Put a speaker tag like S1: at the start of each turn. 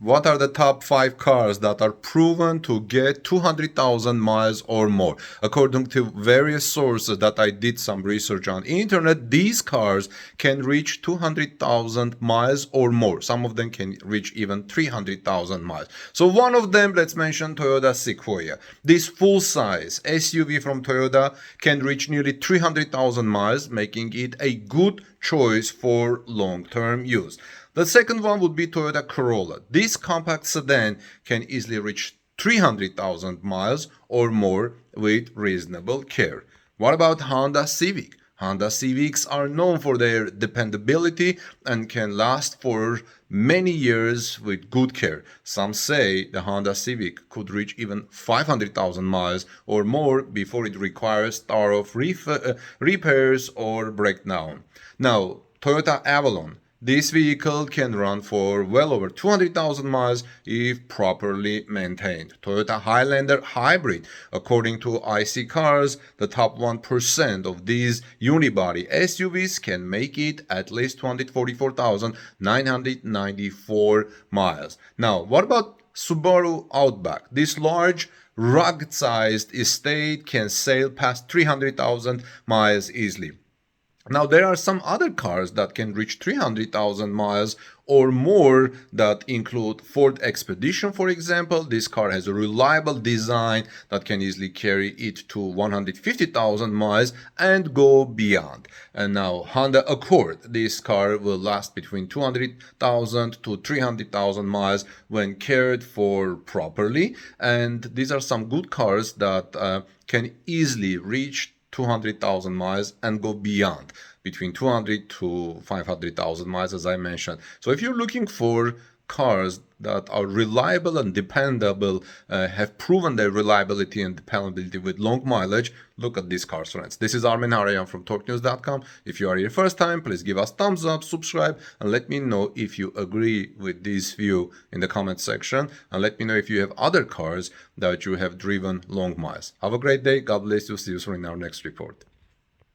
S1: What are the top 5 cars that are proven to get 200,000 miles or more? According to various sources that I did some research on internet, these cars can reach 200,000 miles or more. Some of them can reach even 300,000 miles. So one of them, let's mention Toyota Sequoia. This full-size SUV from Toyota can reach nearly 300,000 miles, making it a good choice for long-term use. The second one would be Toyota Corolla. This compact sedan can easily reach 300,000 miles or more with reasonable care. What about Honda Civic? Honda Civics are known for their dependability and can last for many years with good care. Some say the Honda Civic could reach even 500,000 miles or more before it requires thorough repairs or breakdown. Now, Toyota Avalon. This vehicle can run for well over 200,000 miles if properly maintained. Toyota Highlander Hybrid. According to iSeeCars, the top 1% of these unibody SUVs can make it at least 244,994 miles. Now, what about Subaru Outback? This large rugged-sized estate can sail past 300,000 miles easily. Now, there are some other cars that can reach 300,000 miles or more that include Ford Expedition, for example. This car has a reliable design that can easily carry it to 150,000 miles and go beyond. And now, Honda Accord. This car will last between 200,000 to 300,000 miles when cared for properly. And these are some good cars that can easily reach 200,000 miles and go beyond, between 200 to 500,000 miles, as I mentioned. So if you're looking for cars that are reliable and dependable, have proven their reliability and dependability with long mileage, look at these cars, friends. This is Armin Harayan from TalkNews.com. If you are here first time, please give us thumbs up, subscribe, and let me know if you agree with this view in the comment section. And let me know if you have other cars that you have driven long miles. Have a great day. God bless you. See you soon in our next report.